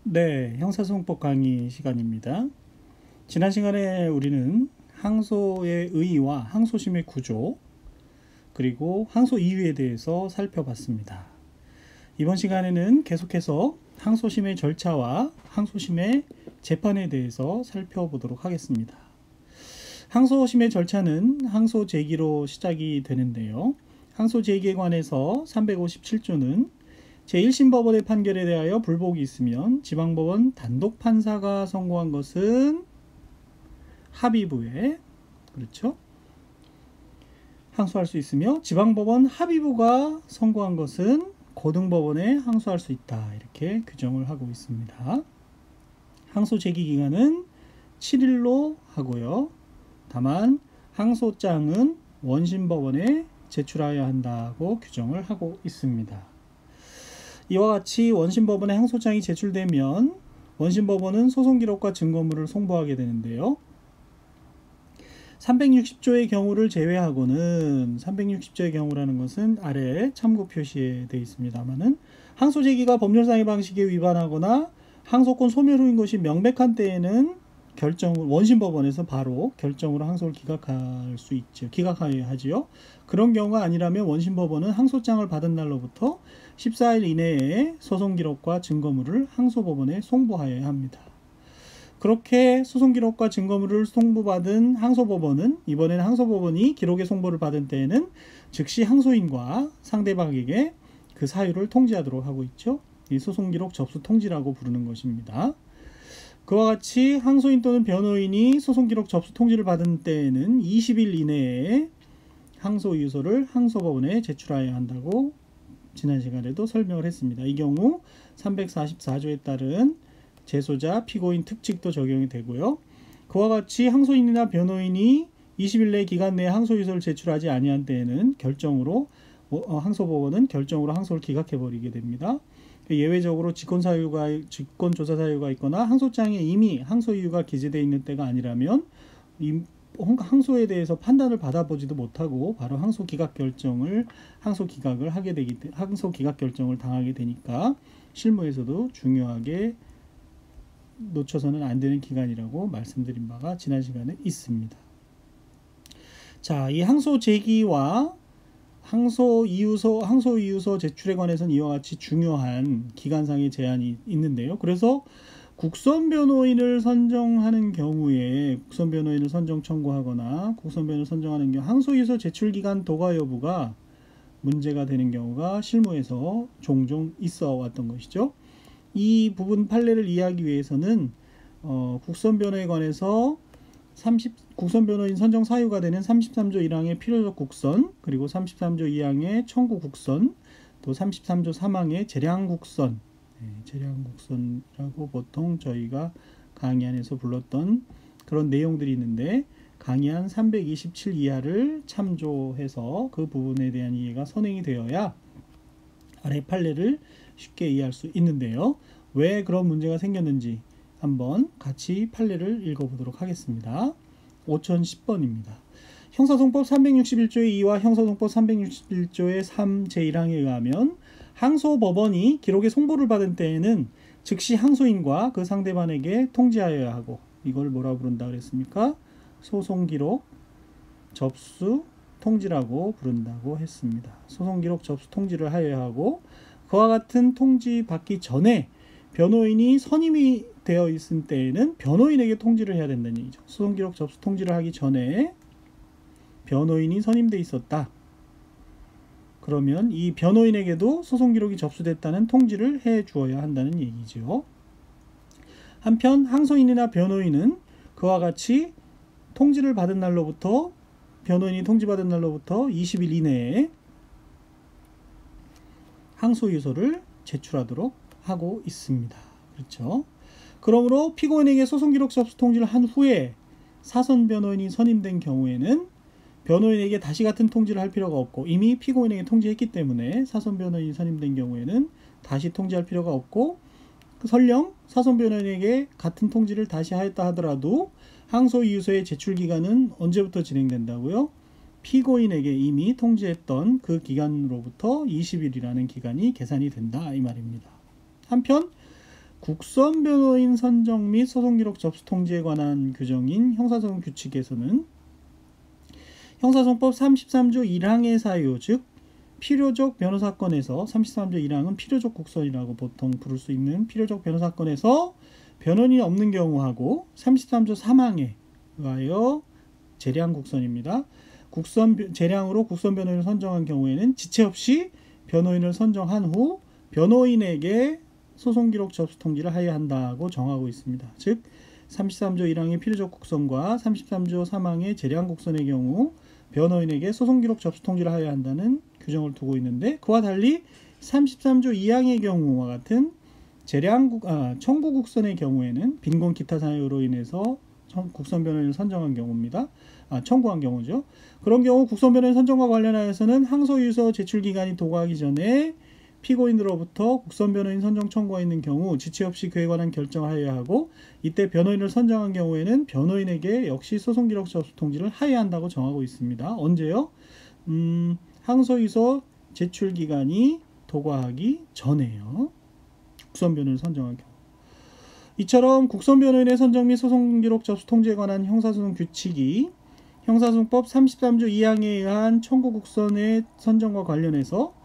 네, 형사소송법 강의 시간입니다. 지난 시간에 우리는 항소의 의의와 항소심의 구조, 그리고 항소 이유에 대해서 살펴봤습니다. 이번 시간에는 계속해서 항소심의 절차와 항소심의 재판에 대해서 살펴보도록 하겠습니다. 항소심의 절차는 항소 제기로 시작이 되는데요. 항소 제기에 관해서 357조는 제1심 법원의 판결에 대하여 불복이 있으면 지방법원 단독 판사가 선고한 것은 합의부에 그렇죠? 항소할 수 있으며 지방법원 합의부가 선고한 것은 고등법원에 항소할 수 있다. 이렇게 규정을 하고 있습니다. 항소 제기 기간은 7일로 하고요. 다만 항소장은 원심법원에 제출하여야 한다고 규정을 하고 있습니다. 이와 같이 원심법원에 항소장이 제출되면 원심법원은 소송기록과 증거물을 송부하게 되는데요. 360조의 경우를 제외하고는 360조의 경우라는 것은 아래 참고 표시에 되어 있습니다만은 항소 제기가 법률상의 방식에 위반하거나 항소권 소멸 후인 것이 명백한 때에는 원심법원에서 바로 결정으로 항소를 기각할 수 있죠. 기각하여야 하지요. 그런 경우가 아니라면 원심법원은 항소장을 받은 날로부터 14일 이내에 소송기록과 증거물을 항소법원에 송부하여야 합니다. 그렇게 소송기록과 증거물을 송부받은 항소법원은 이번에는 항소법원이 기록의 송부를 받은 때에는 즉시 항소인과 상대방에게 그 사유를 통지하도록 하고 있죠. 이 소송기록 접수 통지라고 부르는 것입니다. 그와 같이 항소인 또는 변호인이 소송기록 접수 통지를 받은 때에는 20일 이내에 항소이유서를 항소법원에 제출하여야 한다고 지난 시간에도 설명을 했습니다. 이 경우 344조에 따른 제소자, 피고인 특칙도 적용이 되고요. 그와 같이 항소인이나 변호인이 20일 내 기간 내에 항소이유서를 제출하지 아니한 때에는 항소법원은 결정으로 항소를 기각해버리게 됩니다. 예외적으로 직권조사 사유가 있거나 항소장에 이미 항소 이유가 기재되어 있는 때가 아니라면 항소에 대해서 판단을 받아보지도 못하고 바로 항소 기각 결정을 당하게 되니까 실무에서도 중요하게 놓쳐서는 안 되는 기간이라고 말씀드린 바가 지난 시간에 있습니다. 자, 이 항소 제기와 항소 이유서 제출에 관해서는 이와 같이 중요한 기간상의 제한이 있는데요. 그래서 국선 변호인을 선정하는 경우에 국선 변호인을 선정 청구하거나 국선 변호인을 선정하는 경우 항소 이유서 제출 기간 도과 여부가 문제가 되는 경우가 실무에서 종종 있어 왔던 것이죠. 이 부분 판례를 이해하기 위해서는 국선 변호에 관해서 국선 변호인 선정 사유가 되는 33조 1항의 필요적 국선, 그리고 33조 2항의 청구 국선, 또 33조 3항의 재량 국선, 재량 국선이라고 보통 저희가 강의안에서 불렀던 그런 내용들이 있는데 강의안 327 이하를 참조해서 그 부분에 대한 이해가 선행이 되어야 아래 판례를 쉽게 이해할 수 있는데요. 왜 그런 문제가 생겼는지 한번 같이 판례를 읽어보도록 하겠습니다. 5010번입니다. 형사소송법 361조의 2와 형사소송법 361조의 3 제1항에 의하면 항소법원이 기록의 송부를 받은 때에는 즉시 항소인과 그 상대방에게 통지하여야 하고, 이걸 뭐라고 부른다 그랬습니까? 소송기록 접수 통지라고 부른다고 했습니다. 소송기록 접수 통지를 하여야 하고, 그와 같은 통지 받기 전에 변호인이 선임이 되어 있을 때에는 변호인에게 통지를 해야 된다는 얘기죠. 소송기록 접수 통지를 하기 전에 변호인이 선임되어 있었다. 그러면 이 변호인에게도 소송기록이 접수됐다는 통지를 해 주어야 한다는 얘기죠. 한편 항소인이나 변호인은 그와 같이 통지를 받은 날로부터 변호인이 통지받은 날로부터 20일 이내에 항소유서를 제출하도록 하고 있습니다. 그렇죠? 그러므로 피고인에게 소송기록 접수 통지를 한 후에 사선 변호인이 선임된 경우에는 변호인에게 다시 같은 통지를 할 필요가 없고, 이미 피고인에게 통지했기 때문에 사선 변호인이 선임된 경우에는 다시 통지할 필요가 없고, 설령 사선 변호인에게 같은 통지를 다시 하였다 하더라도 항소이유서의 제출 기간은 언제부터 진행된다고요? 피고인에게 이미 통지했던 그 기간으로부터 20일이라는 기간이 계산이 된다 이 말입니다. 한편 국선 변호인 선정 및 소송 기록 접수 통지에 관한 규정인 형사소송 규칙에서는 형사소송법 33조 1항의 사유, 즉 필요적 변호사건에서 33조 1항은 필요적 국선이라고 보통 부를 수 있는 필요적 변호사건에서 변호인이 없는 경우하고 33조 3항에 의하여 재량 국선입니다. 재량으로 국선 변호인을 선정한 경우에는 지체 없이 변호인을 선정한 후 변호인에게 소송 기록 접수 통지를 하여야 한다고 정하고 있습니다. 즉 33조 1항의 필요적 국선과 33조 3항의 재량 국선의 경우 변호인에게 소송 기록 접수 통지를 하여야 한다는 규정을 두고 있는데, 그와 달리 33조 2항의 경우와 같은 청구 국선의 경우에는 빈곤 기타 사유로 인해서 국선 변호인을 선정한 경우입니다. 청구한 경우죠. 그런 경우 국선 변호인 선정과 관련하여서는 항소유서 제출 기간이 도과하기 전에 피고인으로부터 국선 변호인 선정 청구가 있는 경우 지체 없이 그에 관한 결정을 하여야 하고, 이때 변호인을 선정한 경우에는 변호인에게 역시 소송 기록 접수 통지를 하여야 한다고 정하고 있습니다. 언제요? 항소유서 제출 기간이 도과하기 전에요. 국선 변호인을 선정한 경우. 이처럼 국선 변호인의 선정 및 소송 기록 접수 통지에 관한 형사소송 규칙이 형사소송법 33조 2항에 의한 청구 국선의 선정과 관련해서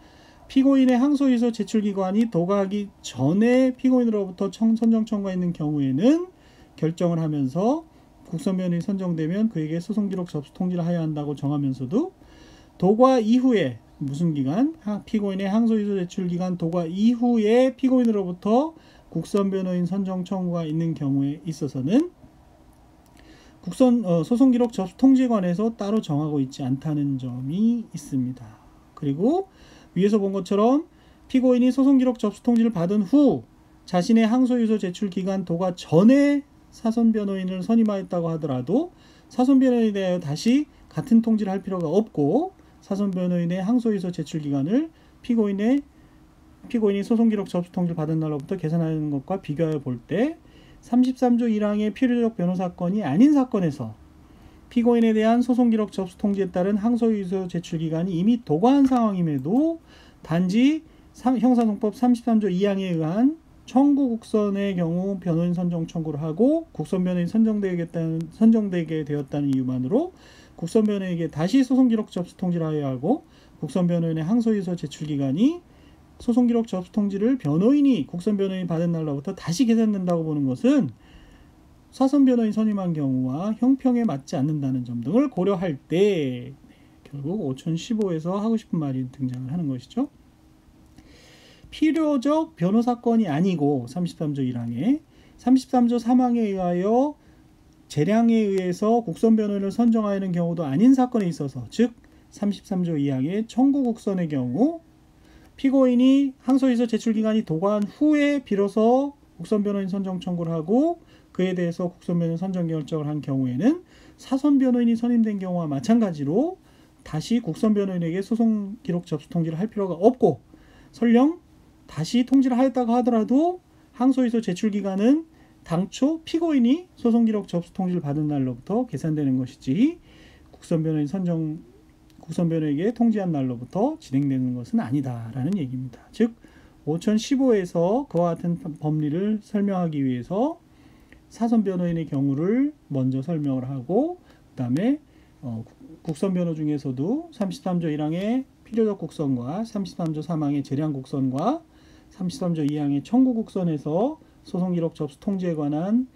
피고인의 항소유서 제출 기간이 도과하기 전에 피고인으로부터 선정 청구가 있는 경우에는 결정을 하면서 국선 변호인이 선정되면 그에게 소송 기록 접수 통지를 하여야 한다고 정하면서도, 도과 이후에 무슨 기간? 피고인의 항소유서 제출 기간 도과 이후에 피고인으로부터 국선 변호인 선정 청구가 있는 경우에 있어서는 소송 기록 접수 통지에 관해서 따로 정하고 있지 않다는 점이 있습니다. 그리고 위에서 본 것처럼 피고인이 소송 기록 접수 통지를 받은 후 자신의 항소유서 제출 기간 도과 전에 사선 변호인을 선임하였다고 하더라도 사선 변호인에 대하여 다시 같은 통지를 할 필요가 없고, 사선 변호인의 항소유서 제출 기간을 피고인이 소송 기록 접수 통지를 받은 날로부터 계산하는 것과 비교하여 볼 때 33조 1항의 필요적 변호사건이 아닌 사건에서 피고인에 대한 소송 기록 접수 통지에 따른 항소유서 제출 기간이 이미 도과한 상황임에도 단지 형사소송법 33조 2항에 의한 청구 국선의 경우 변호인 선정 청구를 하고 국선 변호인 선정되게 되었다는 이유만으로 국선 변호인에게 다시 소송 기록 접수 통지를 하여야 하고, 국선 변호인의 항소유서 제출 기간이 소송 기록 접수 통지를 국선 변호인이 받은 날로부터 다시 계산된다고 보는 것은 사선 변호인 선임한 경우와 형평에 맞지 않는다는 점 등을 고려할 때 결국 5015에서 하고 싶은 말이 등장을 하는 것이죠. 필요적 변호사건이 아니고 33조 1항에 33조 3항에 의하여 재량에 의해서 국선 변호인을 선정하는 경우도 아닌 사건에 있어서, 즉 33조 2항의 청구 국선의 경우 피고인이 항소유서 제출 기간이 도과한 후에 비로소 국선 변호인 선정 청구를 하고 그에 대해서 국선 변호인 선정 결정을 한 경우에는 사선 변호인이 선임된 경우와 마찬가지로 다시 국선 변호인에게 소송 기록 접수 통지를 할 필요가 없고, 설령 다시 통지를 하였다고 하더라도 항소유서 제출 기간은 당초 피고인이 소송 기록 접수 통지를 받은 날로부터 계산되는 것이지 국선 변호인에게 통지한 날로부터 진행되는 것은 아니다라는 얘기입니다. 즉 5015에서 그와 같은 법리를 설명하기 위해서 사선 변호인의 경우를 먼저 설명을 하고, 그 다음에 국선 변호 중에서도 33조 1항의 필요적 국선과 33조 3항의 재량 국선과 33조 2항의 청구 국선에서 소송 기록 접수 통지에 관한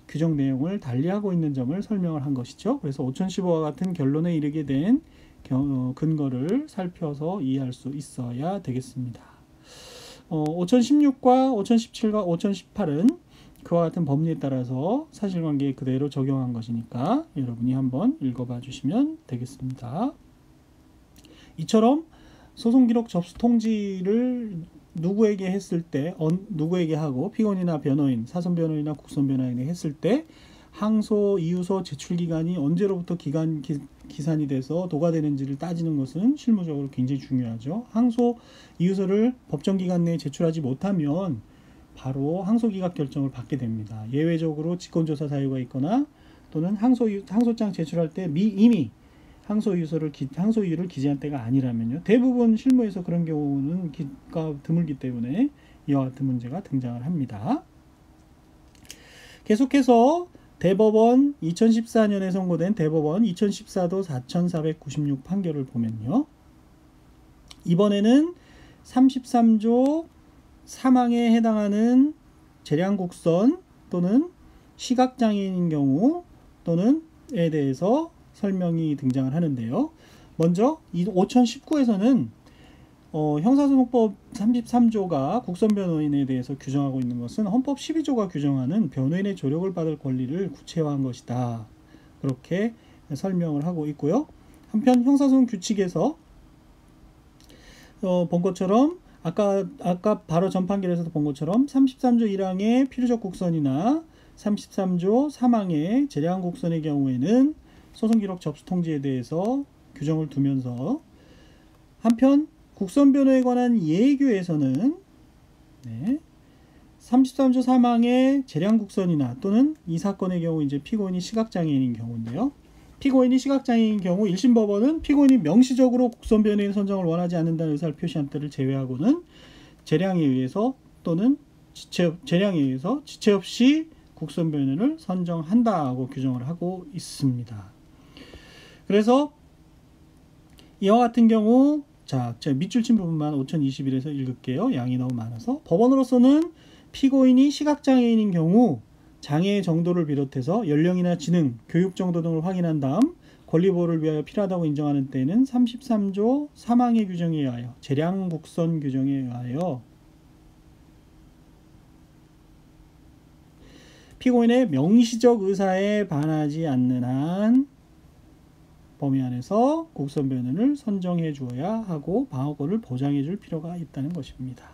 규정 내용을 달리하고 있는 점을 설명을 한 것이죠. 그래서 5015와 같은 결론에 이르게 된 근거를 살펴서 이해할 수 있어야 되겠습니다. 5016과 5017과 5018은 그와 같은 법리에 따라서 사실관계 그대로 적용한 것이니까 여러분이 한번 읽어봐 주시면 되겠습니다. 이처럼 소송 기록 접수 통지를 누구에게 했을 때, 누구에게 하고 피고인이나 변호인, 사선 변호인이나 국선 변호인에게 했을 때 항소 이유서 제출 기간이 언제로부터 기산이 돼서 도과되는지를 따지는 것은 실무적으로 굉장히 중요하죠. 항소 이유서를 법정 기간 내에 제출하지 못하면 바로 항소 기각 결정을 받게 됩니다. 예외적으로 직권조사 사유가 있거나 또는 항소장 제출할 때 이미 항소이유를 기재한 때가 아니라면요. 대부분 실무에서 그런 경우는 드물기 때문에 이와 같은 문제가 등장을 합니다. 계속해서 대법원 2014년에 선고된 대법원 2014도 4496 판결을 보면요. 이번에는 33조 사망에 해당하는 재량국선 또는 시각장애인인 경우 또는에 대해서 설명이 등장을 하는데요. 먼저 5019에서는 형사소송법 33조가 국선변호인에 대해서 규정하고 있는 것은 헌법 12조가 규정하는 변호인의 조력을 받을 권리를 구체화한 것이다. 그렇게 설명을 하고 있고요. 한편 형사소송 규칙에서 본 것처럼 아까 바로 전 판결에서도 본 것처럼 33조 1항의 필요적 국선이나 33조 3항의 재량 국선의 경우에는 소송기록 접수 통지에 대해서 규정을 두면서 한편 국선변호에 관한 예규에서는 33조 3항의 재량국선이나 또는 이 사건의 경우 이제 피고인이 시각장애인인 경우인데요. 피고인이 시각장애인인 경우 1심 법원은 피고인이 명시적으로 국선변호인 선정을 원하지 않는다는 의사를 표시한 때를 제외하고는 재량에 의해서 또는 재량에 의해서 지체 없이 국선변호인을 선정한다고 규정을 하고 있습니다. 그래서 이와 같은 경우 제가 밑줄 친 부분만 5021에서 읽을게요. 양이 너무 많아서. 법원으로서는 피고인이 시각장애인인 경우 장애의 정도를 비롯해서 연령이나 지능, 교육 정도 등을 확인한 다음 권리보호를 위하여 필요하다고 인정하는 때에는 33조 3항의 규정에 의하여 재량국선 규정에 의하여 피고인의 명시적 의사에 반하지 않는 한 범위 안에서 국선변호인을 선정해 주어야 하고 방어권을 보장해 줄 필요가 있다는 것입니다.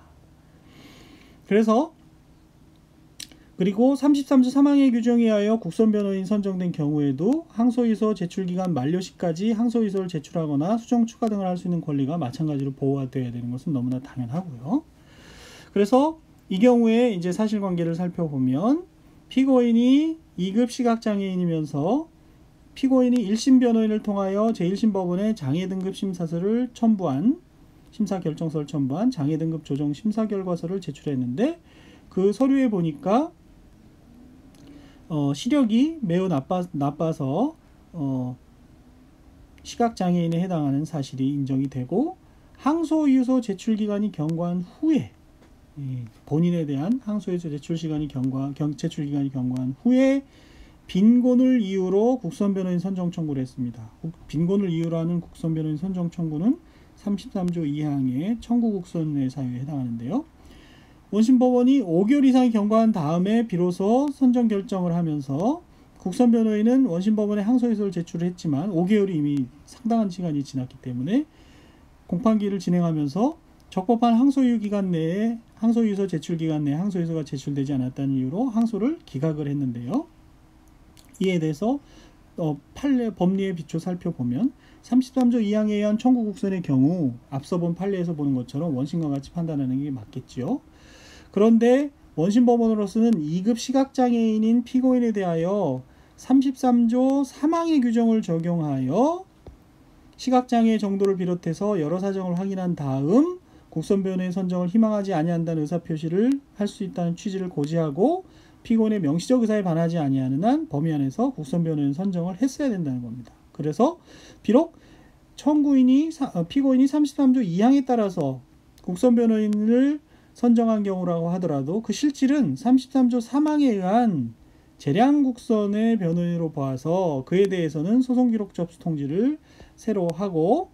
그리고 33조 3항의 규정에 의하여 국선변호인 선정된 경우에도 항소유서 제출기간 만료시까지 항소유서를 제출하거나 수정 추가 등을 할 수 있는 권리가 마찬가지로 보호가 되어야 되는 것은 너무나 당연하고요. 그래서 이 경우에 이제 사실관계를 살펴보면 피고인이 2급 시각장애인이면서 피고인이 1심 변호인을 통하여 제1심 법원에 장애등급 심사서를 첨부한 심사결정서를 첨부한 장애등급 조정 심사결과서를 제출했는데 그 서류에 보니까 시력이 매우 나빠서 시각장애인에 해당하는 사실이 인정이 되고 항소유서 제출기간이 경과한 후에 본인에 대한 항소유서 제출기간이 경과한 후에 빈곤을 이유로 국선변호인 선정 청구를 했습니다. 빈곤을 이유로 하는 국선변호인 선정 청구는 33조 2항의 청구국선의 사유에 해당하는데요. 원심법원이 5개월 이상이 경과한 다음에 비로소 선정 결정을 하면서 국선변호인은 원심법원에 항소유서를 제출을 했지만 5개월이 이미 상당한 시간이 지났기 때문에 공판기를 진행하면서 적법한 항소유 기간 내에 항소유서 제출 기간 내에 항소유서가 제출되지 않았다는 이유로 항소를 기각을 했는데요. 이에 대해서 판례 법리에 비춰 살펴보면 33조 2항에 의한 청구국선의 경우 앞서 본 판례에서 보는 것처럼 원심과 같이 판단하는 게 맞겠지요. 그런데 원심법원으로서는 2급 시각장애인인 피고인에 대하여 33조 3항의 규정을 적용하여 시각장애 정도를 비롯해서 여러 사정을 확인한 다음 국선변호인 선정을 희망하지 아니한다는 의사표시를 할 수 있다는 취지를 고지하고 피고인의 명시적 의사에 반하지 아니하는 한 범위 안에서 국선변호인 선정을 했어야 된다는 겁니다. 그래서 비록 피고인이 33조 2항에 따라서 국선변호인을 선정한 경우라고 하더라도 그 실질은 33조 3항에 의한 재량국선의 변호인으로 봐서 그에 대해서는 소송기록 접수 통지를 새로 하고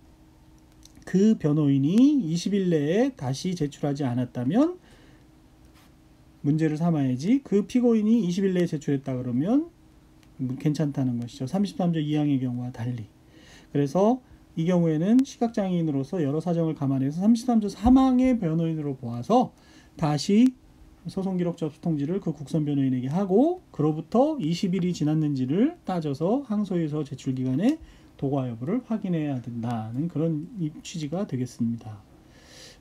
그 변호인이 20일 내에 다시 제출하지 않았다면 문제를 삼아야지 그 피고인이 20일 내에 제출했다 그러면 괜찮다는 것이죠. 33조 2항의 경우와 달리. 그래서 이 경우에는 시각장애인으로서 여러 사정을 감안해서 33조 3항의 변호인으로 보아서 다시 소송기록 접수 통지를 그 국선변호인에게 하고 그로부터 20일이 지났는지를 따져서 항소유서 제출 기간에 도과 여부를 확인해야 된다는 그런 취지가 되겠습니다.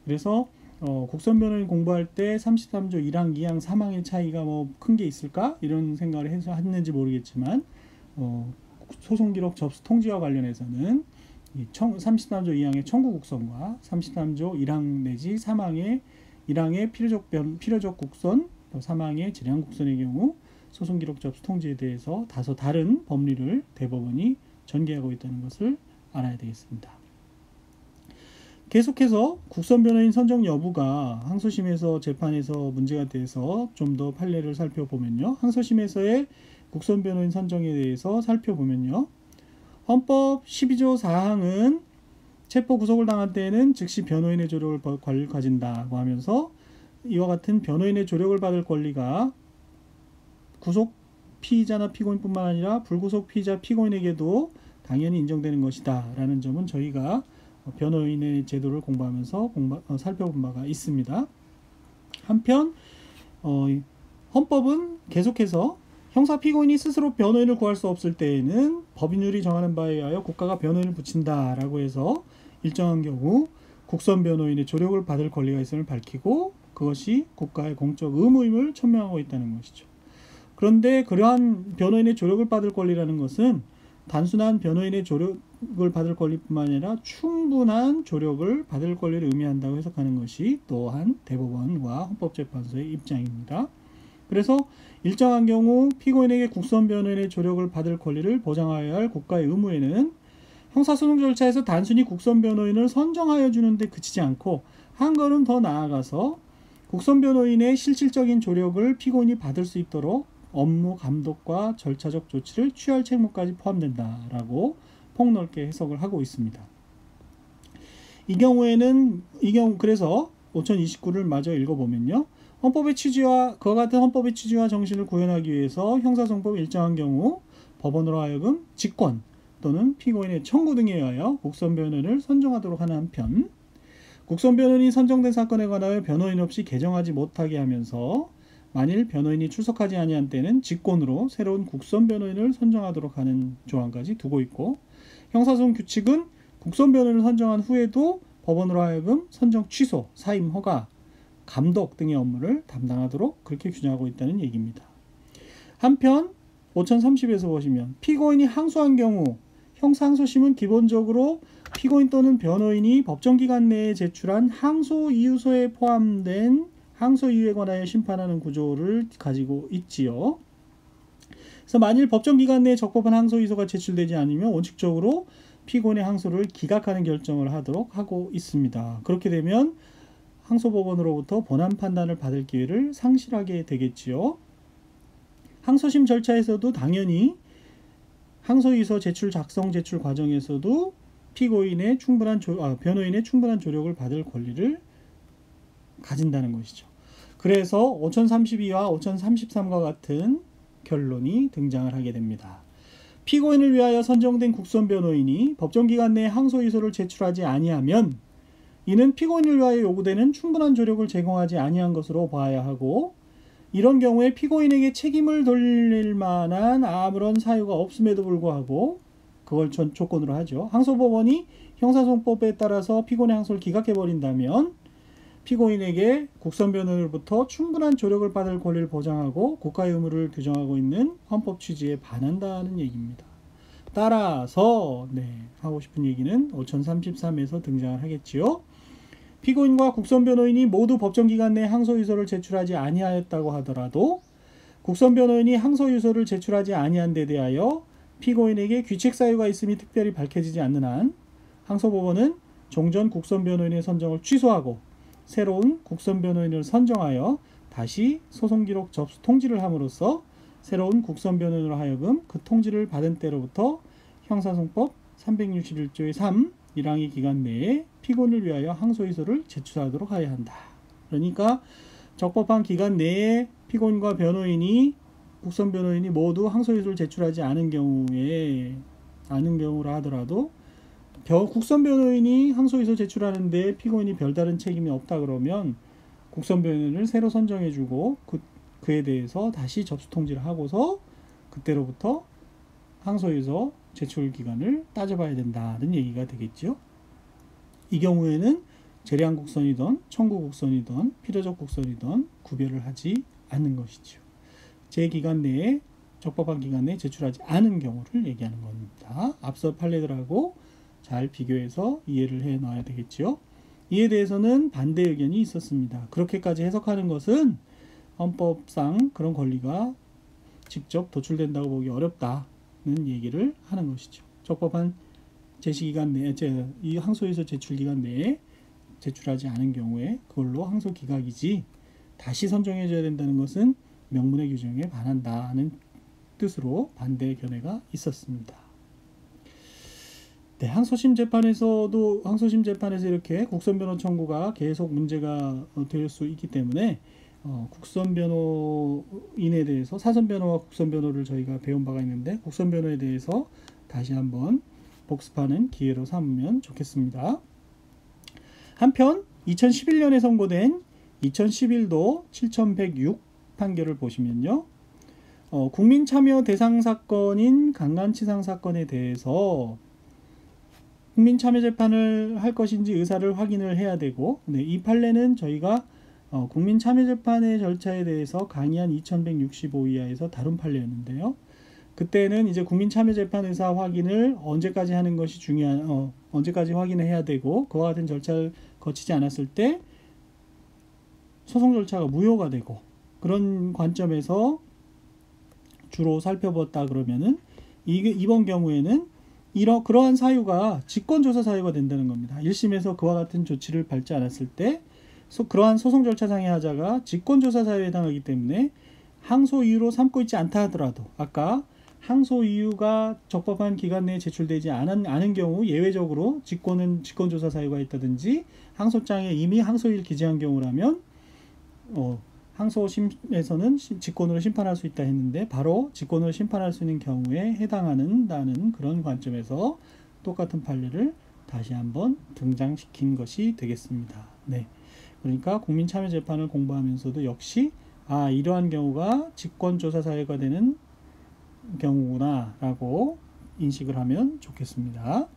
그래서 국선변호인 공부할 때 33조 1항, 2항, 3항의 차이가 뭐 큰 게 있을까? 이런 생각을 해서 했는지 모르겠지만 소송기록 접수 통지와 관련해서는 33조 2항의 청구국선과 33조 1항 내지 3항의 1항의 필요적 국선, 또 3항의 재량국선의 경우 소송기록 접수 통지에 대해서 다소 다른 법리를 대법원이 전개하고 있다는 것을 알아야 되겠습니다. 계속해서 국선변호인 선정 여부가 항소심에서 재판에서 문제가 돼서 좀 더 판례를 살펴보면요. 항소심에서의 국선변호인 선정에 대해서 살펴보면요. 헌법 12조 4항은 체포 구속을 당할 때에는 즉시 변호인의 조력을 권리를 가진다고 하면서 이와 같은 변호인의 조력을 받을 권리가 구속 피의자나 피고인뿐만 아니라 불구속 피의자 피고인에게도 당연히 인정되는 것이다 라는 점은 저희가 변호인의 제도를 공부하면서 살펴본 바가 있습니다. 한편 헌법은 계속해서 형사 피고인이 스스로 변호인을 구할 수 없을 때에는 법인율이 정하는 바에 의하여 국가가 변호인을 붙인다 라고 해서 일정한 경우 국선 변호인의 조력을 받을 권리가 있음을 밝히고 그것이 국가의 공적 의무임을 천명하고 있다는 것이죠. 그런데 그러한 변호인의 조력을 받을 권리라는 것은 단순한 변호인의 조력을 받을 권리뿐만 아니라 충분한 조력을 받을 권리를 의미한다고 해석하는 것이 또한 대법원과 헌법재판소의 입장입니다. 그래서 일정한 경우 피고인에게 국선 변호인의 조력을 받을 권리를 보장하여야 할 국가의 의무에는 형사소송 절차에서 단순히 국선 변호인을 선정하여 주는데 그치지 않고 한 걸음 더 나아가서 국선 변호인의 실질적인 조력을 피고인이 받을 수 있도록 업무 감독과 절차적 조치를 취할 책무까지 포함된다라고 폭넓게 해석을 하고 있습니다. 그래서 5029를 마저 읽어보면요. 헌법의 취지와 그와 같은 헌법의 취지와 정신을 구현하기 위해서 형사소송법 일정한 경우 법원으로 하여금 직권 또는 피고인의 청구 등에 의하여 국선 변호인을 선정하도록 하는 한편 국선 변호인이 선정된 사건에 관하여 변호인 없이 개정하지 못하게 하면서 만일 변호인이 출석하지 아니한 때는 직권으로 새로운 국선 변호인을 선정하도록 하는 조항까지 두고 있고 형사소송 규칙은 국선 변호인을 선정한 후에도 법원으로 하여금 선정 취소, 사임 허가, 감독 등의 업무를 담당하도록 그렇게 규정하고 있다는 얘기입니다. 한편 5030에서 보시면 피고인이 항소한 경우 형사항소심은 기본적으로 피고인 또는 변호인이 법정기간 내에 제출한 항소 이유서에 포함된 항소 이유에 관하여 심판하는 구조를 가지고 있지요. 그래서 만일 법정기간 내에 적법한 항소 이유서가 제출되지 않으면 원칙적으로 피고인의 항소를 기각하는 결정을 하도록 하고 있습니다. 그렇게 되면 항소법원으로부터 본안 판단을 받을 기회를 상실하게 되겠지요. 항소심 절차에서도 당연히 항소이유서 제출 작성 제출 과정에서도 피고인의 변호인의 충분한 조력을 받을 권리를 가진다는 것이죠. 그래서 5032와 5033과 같은 결론이 등장을 하게 됩니다. 피고인을 위하여 선정된 국선 변호인이 법정기간 내에 항소이유서를 제출하지 아니하면 이는 피고인을 위하여 요구되는 충분한 조력을 제공하지 아니한 것으로 봐야 하고 이런 경우에 피고인에게 책임을 돌릴 만한 아무런 사유가 없음에도 불구하고 그걸 조건으로 하죠. 항소법원이 형사소송법에 따라서 피고인의 항소를 기각해버린다면 피고인에게 국선 변호인으로부터 충분한 조력을 받을 권리를 보장하고 국가의 의무를 규정하고 있는 헌법 취지에 반한다는 얘기입니다. 따라서 하고 싶은 얘기는 5033에서 등장을 하겠지요. 피고인과 국선 변호인이 모두 법정기간 내에 항소유서를 제출하지 아니하였다고 하더라도 국선 변호인이 항소유서를 제출하지 아니한 데 대하여 피고인에게 귀책사유가 있음이 특별히 밝혀지지 않는 한 항소법원은 종전 국선 변호인의 선정을 취소하고 새로운 국선 변호인을 선정하여 다시 소송기록 접수 통지를 함으로써 새로운 국선 변호인으로 하여금 그 통지를 받은 때로부터 형사소송법 361조의 3 1항의 기간 내에 피고인을 위하여 항소이유서를 제출하도록 하여야 한다. 그러니까 적법한 기간 내에 피고인과 국선 변호인이 모두 항소이유서를 제출하지 않은 경우라 하더라도 국선 변호인이 항소이유서 제출하는데 피고인이 별다른 책임이 없다 그러면 국선 변호인을 새로 선정해주고 그에 대해서 다시 접수 통지를 하고서 그때로부터 항소이유서 제출 기간을 따져봐야 된다는 얘기가 되겠죠. 이 경우에는 재량 국선이든 청구 국선이든 필요적 국선이든 구별을 하지 않는 것이죠. 제 기간 내에 적법한 기간 내에 제출하지 않은 경우를 얘기하는 겁니다. 앞서 판례들하고 잘 비교해서 이해를 해 놔야 되겠죠. 이에 대해서는 반대 의견이 있었습니다. 그렇게까지 해석하는 것은 헌법상 그런 권리가 직접 도출된다고 보기 어렵다는 얘기를 하는 것이죠. 적법한 제시기간 내에, 이 항소유소 제출기간 내에 제출하지 않은 경우에 그걸로 항소 기각이지 다시 선정해줘야 된다는 것은 명문의 규정에 반한다는 뜻으로 반대 견해가 있었습니다. 네, 항소심 재판에서 이렇게 국선 변호 청구가 계속 문제가 될 수 있기 때문에 국선 변호인에 대해서 사전 변호와 국선 변호를 저희가 배운 바가 있는데 국선 변호에 대해서 다시 한번 복습하는 기회로 삼으면 좋겠습니다. 한편 2011년에 선고된 2011도 7106 판결을 보시면요. 국민참여 대상 사건인 강간치상 사건에 대해서 국민참여재판을 할 것인지 의사를 확인을 해야 되고, 네, 이 판례는 저희가 국민참여재판의 절차에 대해서 강의한 2165이하에서 다룬 판례였는데요. 그때는 이제 국민참여재판 의사 확인을 언제까지 하는 것이 언제까지 확인을 해야 되고, 그와 같은 절차를 거치지 않았을 때 소송 절차가 무효가 되고, 그런 관점에서 주로 살펴봤다 그러면은 이번 경우에는 그러한 사유가 직권조사 사유가 된다는 겁니다. 1심에서 그와 같은 조치를 밟지 않았을 때 그러한 소송 절차상의 하자가 직권조사 사유에 해당하기 때문에 항소 이유로 삼고 있지 않다 하더라도 아까 항소 이유가 적법한 기간 내에 제출되지 않은 경우 예외적으로 직권조사 사유가 있다든지 항소장에 이미 항소일 기재한 경우라면 항소심에서는 직권으로 심판할 수 있다 했는데 바로 직권으로 심판할 수 있는 경우에 해당하는다는 그런 관점에서 똑같은 판례를 다시 한번 등장시킨 것이 되겠습니다. 네, 그러니까 국민참여재판을 공부하면서도 역시 이러한 경우가 직권조사 사유가 되는 경우구나 라고 인식을 하면 좋겠습니다.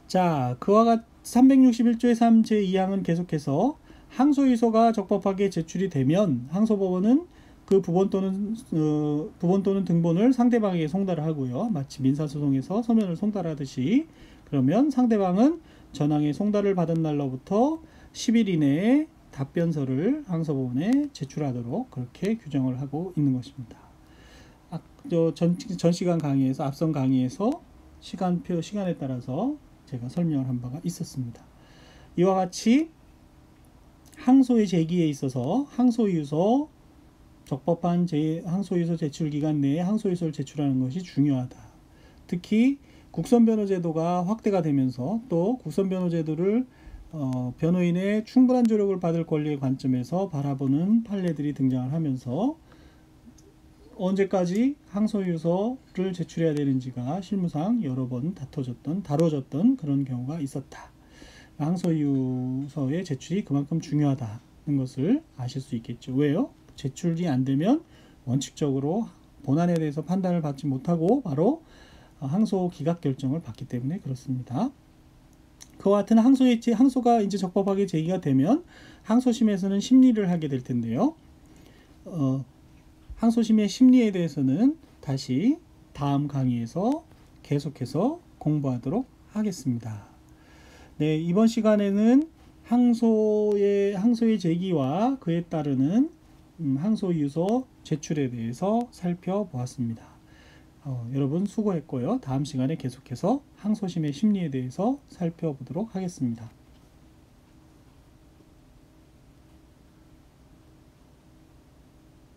자, 그와 같이 361조의 3 제2항은 계속해서 항소유소가 적법하게 제출이 되면 항소법원은 그 부본 또는 등본을 상대방에게 송달을 하고요. 마치 민사소송에서 서면을 송달하듯이 그러면 상대방은 전항의 송달을 받은 날로부터 10일 이내에 답변서를 항소법원에 제출하도록 그렇게 규정을 하고 있는 것입니다. 전 시간 강의에서 앞선 강의에서 시간에 따라서 제가 설명을 한 바가 있었습니다. 이와 같이 항소의 제기에 있어서 항소유소 적법한 항소유소 제출 기간 내에 항소유소를 제출하는 것이 중요하다. 특히 국선변호제도가 확대가 되면서 또 국선변호제도를 변호인의 충분한 조력을 받을 권리의 관점에서 바라보는 판례들이 등장을 하면서 언제까지 항소유소를 제출해야 되는지가 실무상 여러 번 다뤄졌던 그런 경우가 있었다. 항소유서의 제출이 그만큼 중요하다는 것을 아실 수 있겠죠. 왜요? 제출이 안 되면 원칙적으로 본안에 대해서 판단을 받지 못하고 바로 항소 기각 결정을 받기 때문에 그렇습니다. 그와 같은 항소가 이제 적법하게 제기가 되면 항소심에서는 심리를 하게 될 텐데요. 항소심의 심리에 대해서는 다시 다음 강의에서 계속해서 공부하도록 하겠습니다. 네, 이번 시간에는 항소의 제기와 그에 따르는 항소유소 제출에 대해서 살펴보았습니다. 여러분 수고했고요. 다음 시간에 계속해서 항소심의 심리에 대해서 살펴보도록 하겠습니다.